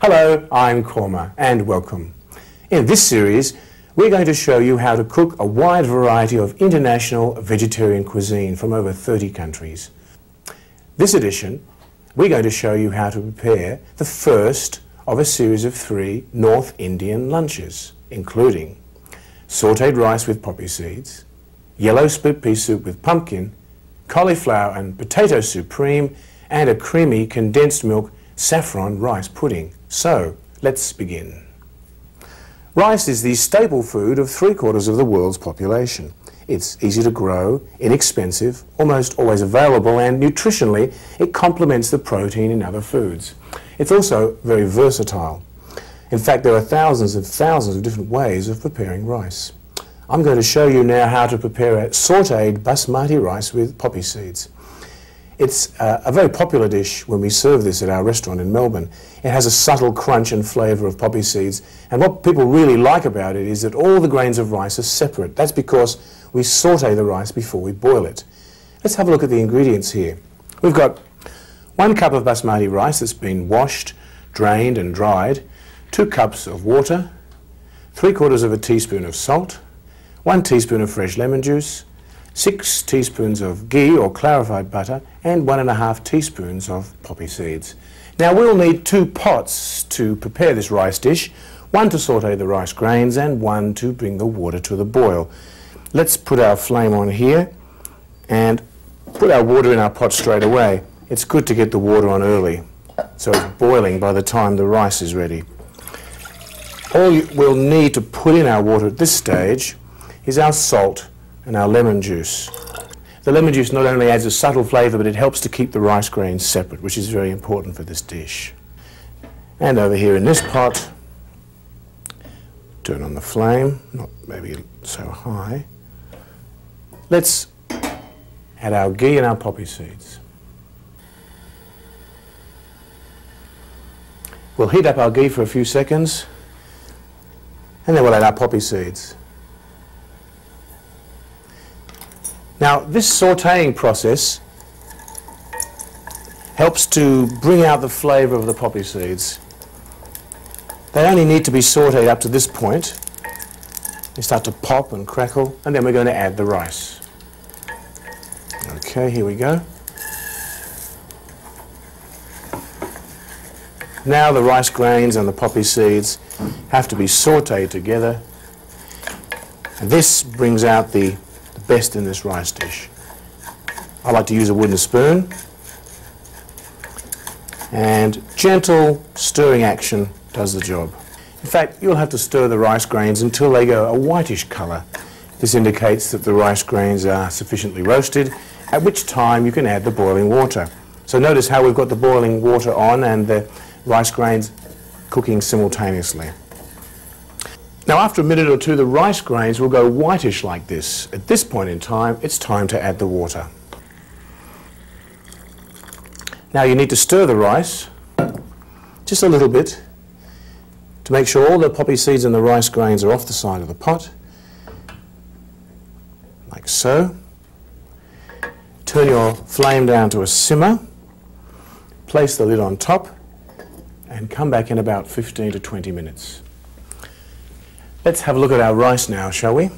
Hello, I'm Kurma and welcome. In this series, we're going to show you how to cook a wide variety of international vegetarian cuisine from over 30 countries. This edition, we're going to show you how to prepare the first of a series of 3 North Indian lunches, including sautéed rice with poppy seeds, yellow split pea soup with pumpkin, cauliflower and potato supreme, and a creamy condensed milk saffron rice pudding. So, let's begin. Rice is the staple food of 3/4 of the world's population. It's easy to grow, inexpensive, almost always available, and nutritionally it complements the protein in other foods. It's also very versatile. In fact, there are thousands and thousands of different ways of preparing rice. I'm going to show you now how to prepare a sautéed basmati rice with poppy seeds. It's a very popular dish when we serve this at our restaurant in Melbourne. It has a subtle crunch and flavour of poppy seeds, and what people really like about it is that all the grains of rice are separate. That's because we sauté the rice before we boil it. Let's have a look at the ingredients here. We've got 1 cup of basmati rice that's been washed, drained and dried, 2 cups of water, 3/4 of a teaspoon of salt, 1 teaspoon of fresh lemon juice, 6 teaspoons of ghee or clarified butter, and 1½ teaspoons of poppy seeds. Now we'll need 2 pots to prepare this rice dish, 1 to sauté the rice grains and 1 to bring the water to the boil. Let's put our flame on here and put our water in our pot straight away. It's good to get the water on early, so it's boiling by the time the rice is ready. All we'll need to put in our water at this stage is our salt and our lemon juice. The lemon juice not only adds a subtle flavour, but it helps to keep the rice grains separate, which is very important for this dish. And over here in this pot, turn on the flame, not maybe so high. Let's add our ghee and our poppy seeds. We'll heat up our ghee for a few seconds, and then we'll add our poppy seeds. Now, this sautéing process helps to bring out the flavour of the poppy seeds. They only need to be sautéed up to this point. They start to pop and crackle, and then we're going to add the rice. Okay, here we go. Now the rice grains and the poppy seeds have to be sautéed together, and this brings out the best in this rice dish. I like to use a wooden spoon, and gentle stirring action does the job. In fact, you'll have to stir the rice grains until they go a whitish colour. This indicates that the rice grains are sufficiently roasted, at which time you can add the boiling water. So notice how we've got the boiling water on and the rice grains cooking simultaneously. Now, after a minute or two, the rice grains will go whitish like this. At this point in time, it's time to add the water. Now you need to stir the rice just a little bit to make sure all the poppy seeds and the rice grains are off the side of the pot, like so. Turn your flame down to a simmer, place the lid on top, and come back in about 15 to 20 minutes. Let's have a look at our rice now, shall we?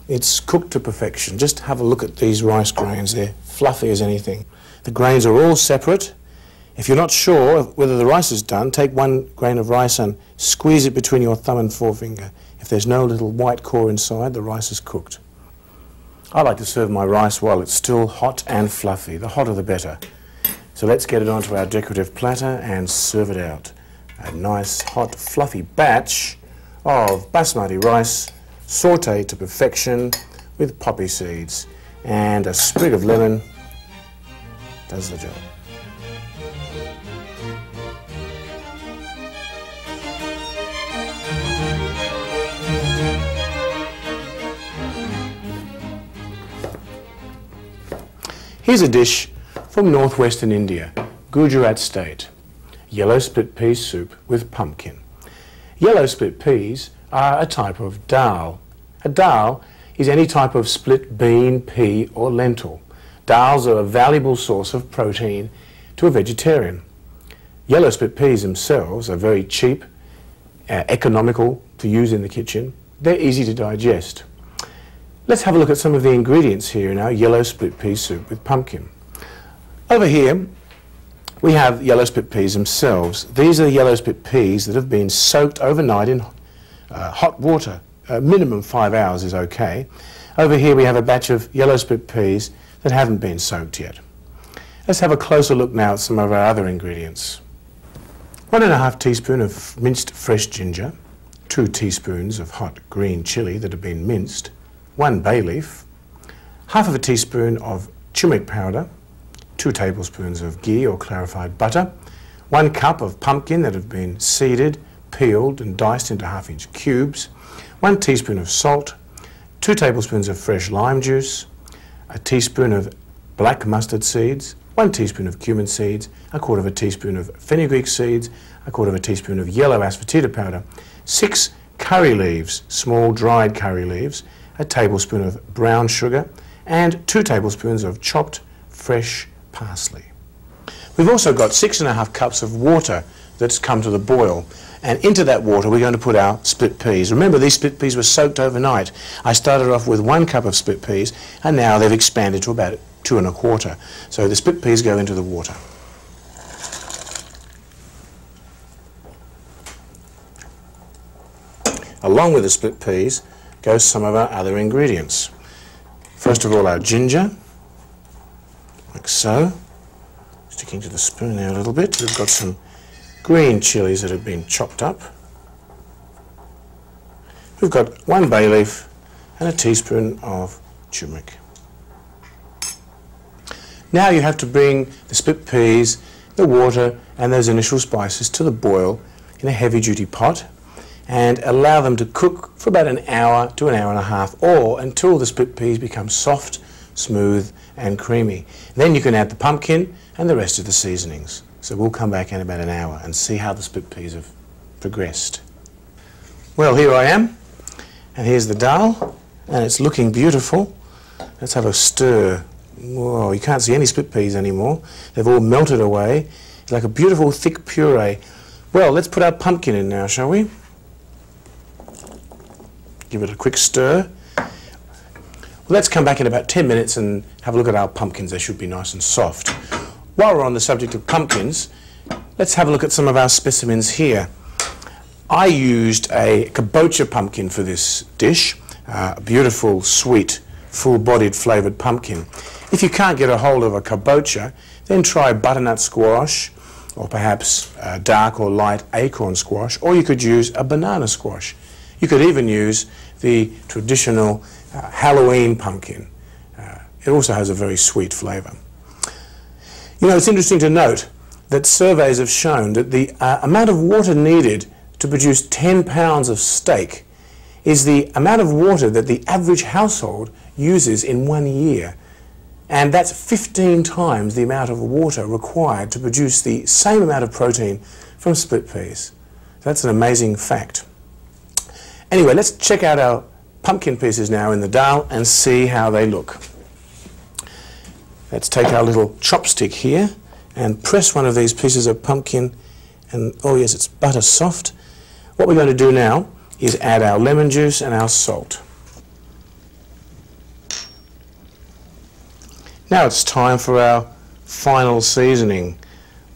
It's cooked to perfection. Just have a look at these rice grains. They're fluffy as anything. The grains are all separate. If you're not sure whether the rice is done, take 1 grain of rice and squeeze it between your thumb and forefinger. If there's no little white core inside, the rice is cooked. I like to serve my rice while it's still hot and fluffy. The hotter the better. So let's get it onto our decorative platter and serve it out. A nice, hot, fluffy batch of basmati rice, sautéed to perfection with poppy seeds, and a sprig of lemon does the job. Here's a dish from northwestern India, Gujarat state, yellow split pea soup with pumpkin. Yellow split peas are a type of dal. A dal is any type of split bean, pea or lentil. Dals are a valuable source of protein to a vegetarian. Yellow split peas themselves are very cheap, economical to use in the kitchen. They're easy to digest. Let's have a look at some of the ingredients here in our yellow split pea soup with pumpkin. Over here we have yellow split peas themselves. These are the yellow split peas that have been soaked overnight in hot water. Minimum 5 hours is okay. Over here we have a batch of yellow split peas that haven't been soaked yet. Let's have a closer look now at some of our other ingredients. 1½ teaspoon of minced fresh ginger, 2 teaspoons of hot green chilli that have been minced, 1 bay leaf, ½ teaspoon of turmeric powder, 2 tablespoons of ghee or clarified butter, 1 cup of pumpkin that have been seeded, peeled and diced into 1/2-inch cubes, 1 teaspoon of salt, 2 tablespoons of fresh lime juice, a teaspoon of black mustard seeds, 1 teaspoon of cumin seeds, 1/4 teaspoon of fenugreek seeds, 1/4 teaspoon of yellow asafoetida powder, 6 curry leaves, small dried curry leaves, a tablespoon of brown sugar, and 2 tablespoons of chopped fresh parsley. We've also got 6½ cups of water that's come to the boil, and into that water we're going to put our split peas. Remember, these split peas were soaked overnight. I started off with 1 cup of split peas and now they've expanded to about 2 1/4. So the split peas go into the water. Along with the split peas goes some of our other ingredients. First of all, our ginger, like so. Sticking to the spoon there a little bit. We've got some green chilies that have been chopped up. We've got 1 bay leaf and a teaspoon of turmeric. Now you have to bring the split peas, the water and those initial spices to the boil in a heavy duty pot and allow them to cook for about an hour to an hour and a half, or until the split peas become soft, smooth and creamy. Then you can add the pumpkin and the rest of the seasonings. So we'll come back in about an hour and see how the split peas have progressed. Well, here I am, and here's the dal, and it's looking beautiful. Let's have a stir. Whoa, you can't see any split peas anymore. They've all melted away. It's like a beautiful thick puree. Well, let's put our pumpkin in now, shall we? Give it a quick stir. Well, let's come back in about 10 minutes and have a look at our pumpkins. They should be nice and soft. While we're on the subject of pumpkins, let's have a look at some of our specimens here. I used a kabocha pumpkin for this dish, a beautiful, sweet, full-bodied flavoured pumpkin. If you can't get a hold of a kabocha, then try butternut squash, or perhaps dark or light acorn squash, or you could use a banana squash. You could even use the traditional Halloween pumpkin. It also has a very sweet flavour. You know, it's interesting to note that surveys have shown that the amount of water needed to produce 10 pounds of steak is the amount of water that the average household uses in 1 year. And that's 15 times the amount of water required to produce the same amount of protein from split peas. That's an amazing fact. Anyway, let's check out our pumpkin pieces now in the dal and see how they look. Let's take our little chopstick here and press one of these pieces of pumpkin, and oh yes, it's butter soft. What we're going to do now is add our lemon juice and our salt. Now it's time for our final seasoning.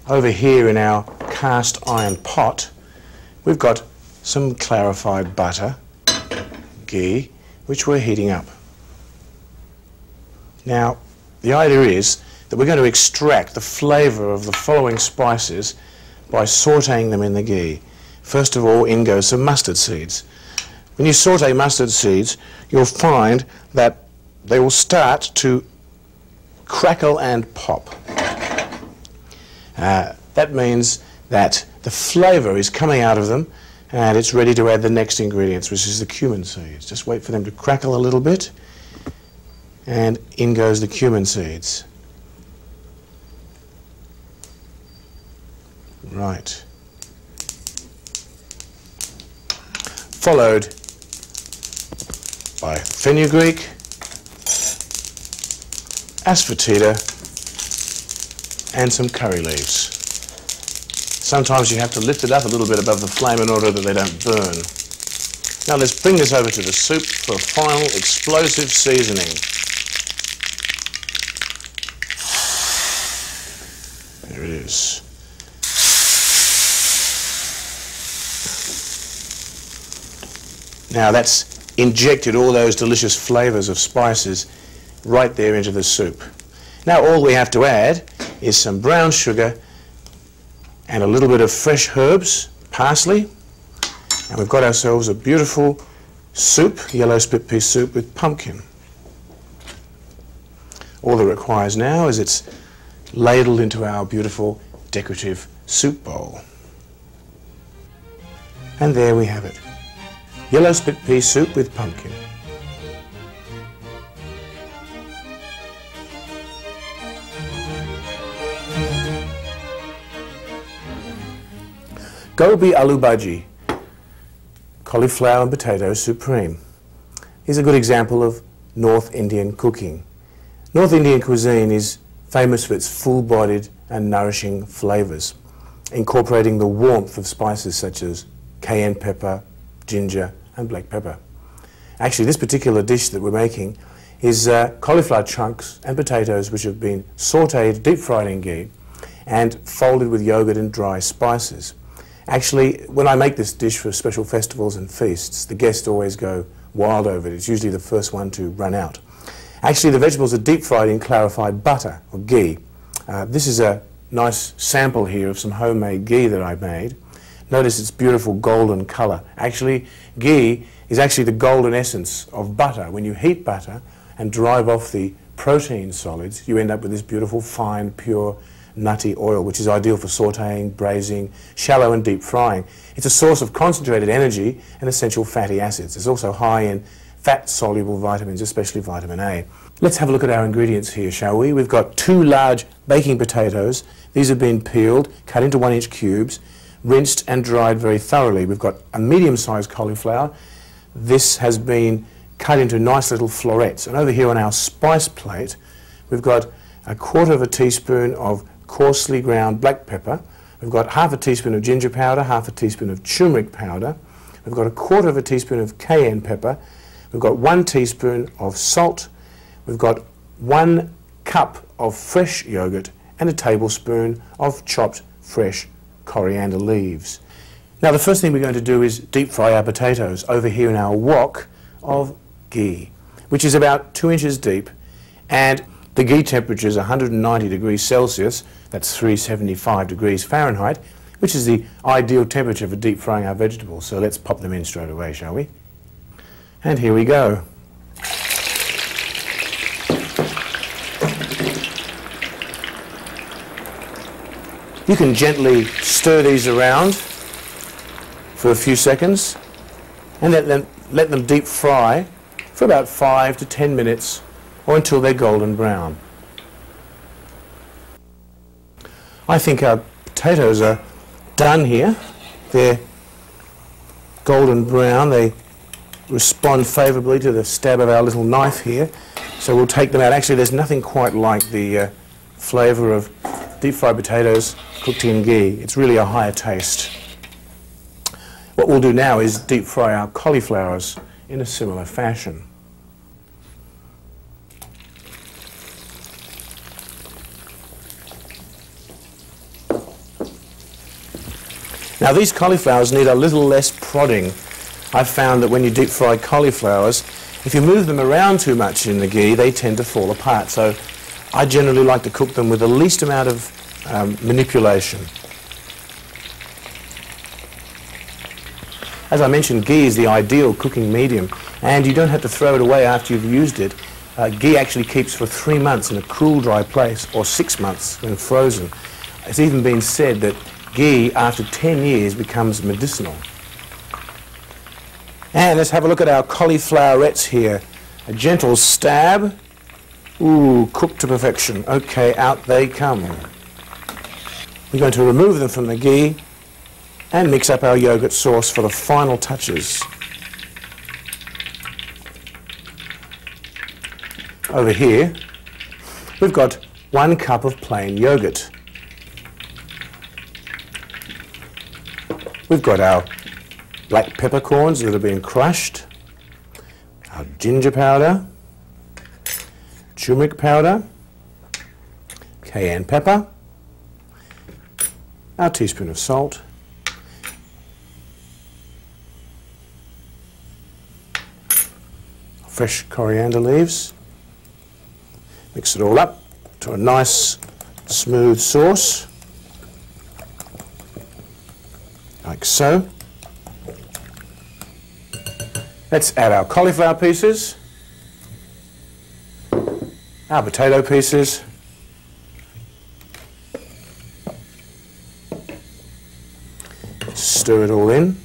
Over here in our cast iron pot, we've got some clarified butter, ghee, which we're heating up. Now, the idea is that we're going to extract the flavour of the following spices by sautéing them in the ghee. First of all, in goes some mustard seeds. When you sauté mustard seeds, you'll find that they will start to crackle and pop. That means that the flavour is coming out of them and it's ready to add the next ingredients, which is the cumin seeds. Just wait for them to crackle a little bit, and in goes the cumin seeds. Right. Followed by fenugreek, asafoetida, and some curry leaves. Sometimes you have to lift it up a little bit above the flame in order that they don't burn. Now let's bring this over to the soup for a final explosive seasoning. There it is. Now that's injected all those delicious flavours of spices right there into the soup. Now all we have to add is some brown sugar and a little bit of fresh herbs, parsley, and we've got ourselves a beautiful soup, yellow split pea soup with pumpkin. All it requires now is it's ladled into our beautiful decorative soup bowl. And there we have it. Yellow split pea soup with pumpkin. Gobi aloo bhaji, cauliflower and potato supreme, is a good example of North Indian cooking. North Indian cuisine is famous for its full-bodied and nourishing flavours, incorporating the warmth of spices such as cayenne pepper, ginger and black pepper. Actually, this particular dish that we're making is cauliflower chunks and potatoes which have been sautéed, deep-fried in ghee and folded with yogurt and dry spices. Actually, when I make this dish for special festivals and feasts, the guests always go wild over it. It's usually the first one to run out. Actually, the vegetables are deep-fried in clarified butter, or ghee. This is a nice sample here of some homemade ghee that I made. Notice its beautiful golden colour. Actually, ghee is actually the golden essence of butter. When you heat butter and drive off the protein solids, you end up with this beautiful, fine, pure, nutty oil, which is ideal for sautéing, braising, shallow and deep frying. It's a source of concentrated energy and essential fatty acids. It's also high in fat-soluble vitamins, especially vitamin A. Let's have a look at our ingredients here, shall we? We've got 2 large baking potatoes. These have been peeled, cut into 1-inch cubes, rinsed and dried very thoroughly. We've got a medium-sized cauliflower. This has been cut into nice little florets. And over here on our spice plate, we've got 1/4 teaspoon of coarsely ground black pepper. We've got 1/2 teaspoon of ginger powder, 1/2 teaspoon of turmeric powder. We've got 1/4 teaspoon of cayenne pepper. We've got 1 teaspoon of salt. We've got 1 cup of fresh yogurt and a tablespoon of chopped fresh coriander leaves. Now the first thing we're going to do is deep fry our potatoes over here in our wok of ghee, which is about 2 inches deep, and the ghee temperature is 190 degrees Celsius, that's 375 degrees Fahrenheit, which is the ideal temperature for deep frying our vegetables. So let's pop them in straight away, shall we? And here we go. You can gently stir these around for a few seconds and let them deep fry for about 5 to 10 minutes or until they're golden brown. I think our potatoes are done here. They're golden brown. They respond favourably to the stab of our little knife here. So we'll take them out. Actually, there's nothing quite like the flavour of deep fried potatoes cooked in ghee. It's really a higher taste. What we'll do now is deep fry our cauliflowers in a similar fashion. Now these cauliflowers need a little less prodding. I've found that when you deep fry cauliflowers, if you move them around too much in the ghee, they tend to fall apart. So I generally like to cook them with the least amount of manipulation. As I mentioned, ghee is the ideal cooking medium, and you don't have to throw it away after you've used it. Ghee actually keeps for 3 months in a cool, dry place, or 6 months when frozen. It's even been said that ghee, after 10 years, becomes medicinal. And let's have a look at our cauliflowerettes here. A gentle stab. Ooh, cooked to perfection. Okay, out they come. We're going to remove them from the ghee and mix up our yogurt sauce for the final touches. Over here, we've got 1 cup of plain yogurt. We've got our black peppercorns that have been crushed, our ginger powder, turmeric powder, cayenne pepper, our teaspoon of salt, fresh coriander leaves. Mix it all up to a nice smooth sauce, like so. Let's add our cauliflower pieces, our potato pieces, stir it all in.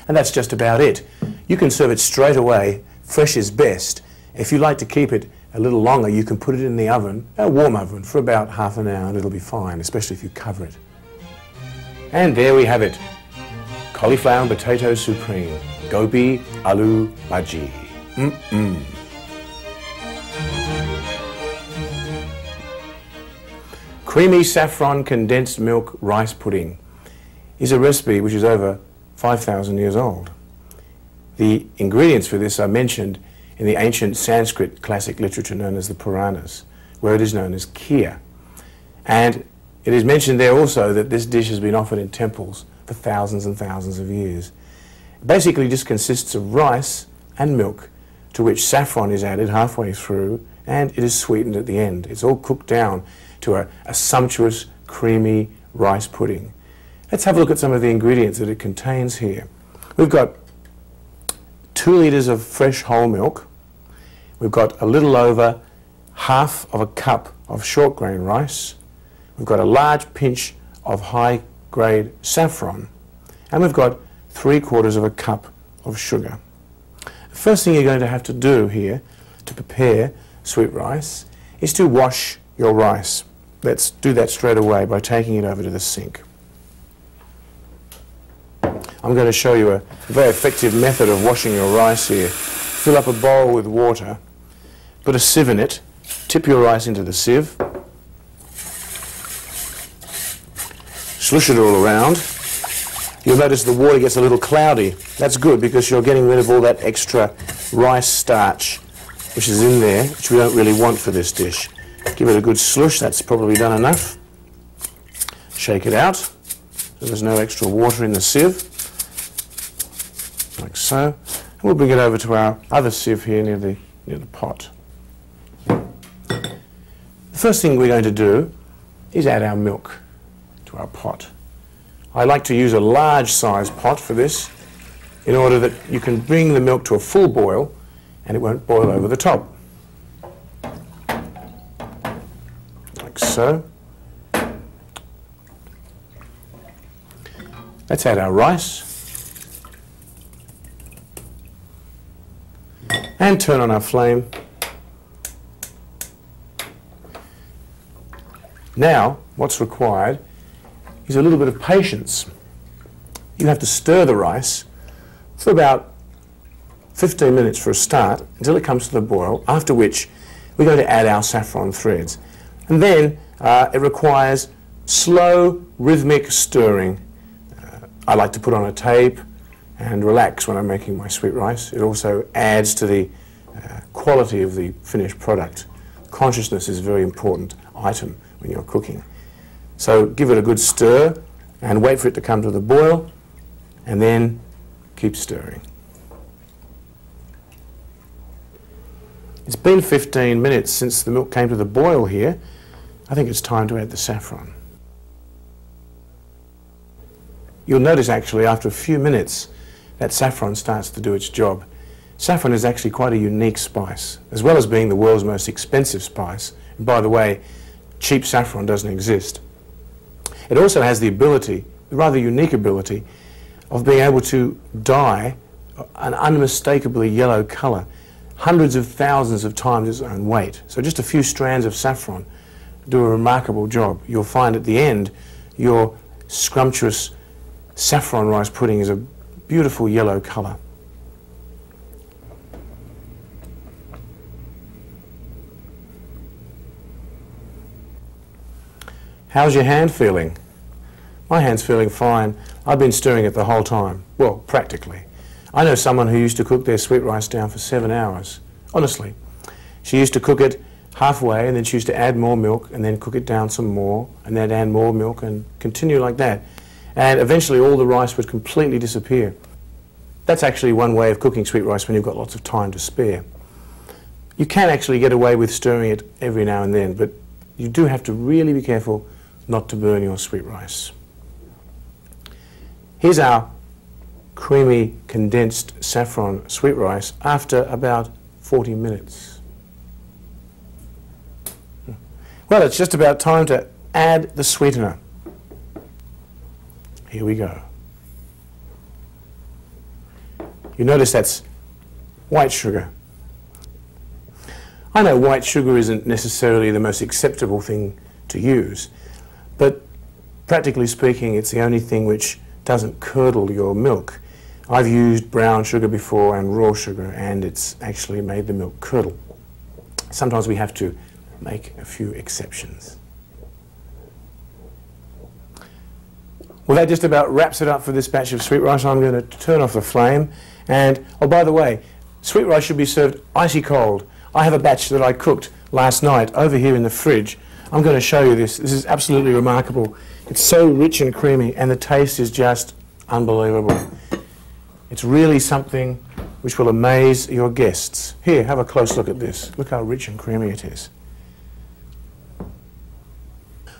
And that's just about it. You can serve it straight away. Fresh is best. If you like to keep it a little longer, you can put it in the oven, a warm oven, for about half an hour and it'll be fine, especially if you cover it. And there we have it. Cauliflower and potato supreme. Gobi aloo bhaji. Creamy saffron condensed milk rice pudding is a recipe which is over 5,000 years old. The ingredients for this are mentioned in the ancient Sanskrit classic literature known as the Puranas, where it is known as kheer. And it is mentioned there also that this dish has been offered in temples for thousands and thousands of years. It basically just consists of rice and milk, to which saffron is added halfway through, and it is sweetened at the end. It's all cooked down to a sumptuous, creamy rice pudding. Let's have a look at some of the ingredients that it contains here. We've got 2 litres of fresh whole milk. We've got a little over half of a cup of short grain rice. We've got a large pinch of high grade saffron. And we've got 3/4 of a cup of sugar. The first thing you're going to have to do here to prepare sweet rice is to wash your rice. Let's do that straight away by taking it over to the sink. I'm going to show you a very effective method of washing your rice here. Fill up a bowl with water, put a sieve in it, tip your rice into the sieve, slush it all around. You'll notice the water gets a little cloudy. That's good because you're getting rid of all that extra rice starch which is in there, which we don't really want for this dish. Give it a good slush, that's probably done enough. Shake it out so there's no extra water in the sieve. Like so. And we'll bring it over to our other sieve here near the pot. The first thing we're going to do is add our milk to our pot. I like to use a large size pot for this in order that you can bring the milk to a full boil and it won't boil over the top. Like so. Let's add our rice. And turn on our flame. Now, what's required is a little bit of patience. You have to stir the rice for about 15 minutes for a start until it comes to the boil, after which we're going to add our saffron threads. And then it requires slow, rhythmic stirring. I like to put on a tape and relax when I'm making my sweet rice. It also adds to the quality of the finished product. Consciousness is a very important item when you're cooking. So give it a good stir and wait for it to come to the boil and then keep stirring. It's been 15 minutes since the milk came to the boil here. I think it's time to add the saffron. You'll notice actually after a few minutes that saffron starts to do its job. Saffron is actually quite a unique spice, as well as being the world's most expensive spice. And by the way, cheap saffron doesn't exist. It also has the ability, the rather unique ability, of being able to dye an unmistakably yellow colour hundreds of thousands of times its own weight. So just a few strands of saffron do a remarkable job. You'll find at the end your scrumptious saffron rice pudding is a beautiful yellow colour. How's your hand feeling? My hand's feeling fine. I've been stirring it the whole time. Well, practically. I know someone who used to cook their sweet rice down for 7 hours. Honestly. She used to cook it halfway and then she used to add more milk and then cook it down some more and then add more milk and continue like that. And eventually all the rice would completely disappear. That's actually one way of cooking sweet rice when you've got lots of time to spare. You can actually get away with stirring it every now and then, but you do have to really be careful not to burn your sweet rice. Here's our creamy condensed saffron sweet rice after about 40 minutes. Well, it's just about time to add the sweetener. Here we go. You notice that's white sugar. I know white sugar isn't necessarily the most acceptable thing to use, but practically speaking, it's the only thing which doesn't curdle your milk. I've used brown sugar before and raw sugar, and it's actually made the milk curdle. Sometimes we have to make a few exceptions. Well, that just about wraps it up for this batch of sweet rice. I'm going to turn off the flame. And, oh, by the way, sweet rice should be served icy cold. I have a batch that I cooked last night over here in the fridge. I'm going to show you this. This is absolutely remarkable. It's so rich and creamy, and the taste is just unbelievable. It's really something which will amaze your guests. Here, have a close look at this. Look how rich and creamy it is.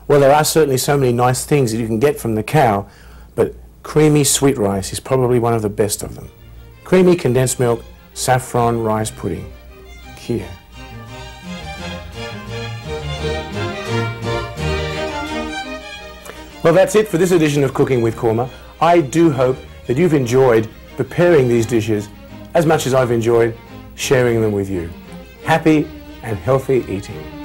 Well, there are certainly so many nice things that you can get from the cow, but creamy sweet rice is probably one of the best of them. Creamy condensed milk, saffron rice pudding. Here. Well, that's it for this edition of Cooking with Kurma. I do hope that you've enjoyed preparing these dishes as much as I've enjoyed sharing them with you. Happy and healthy eating.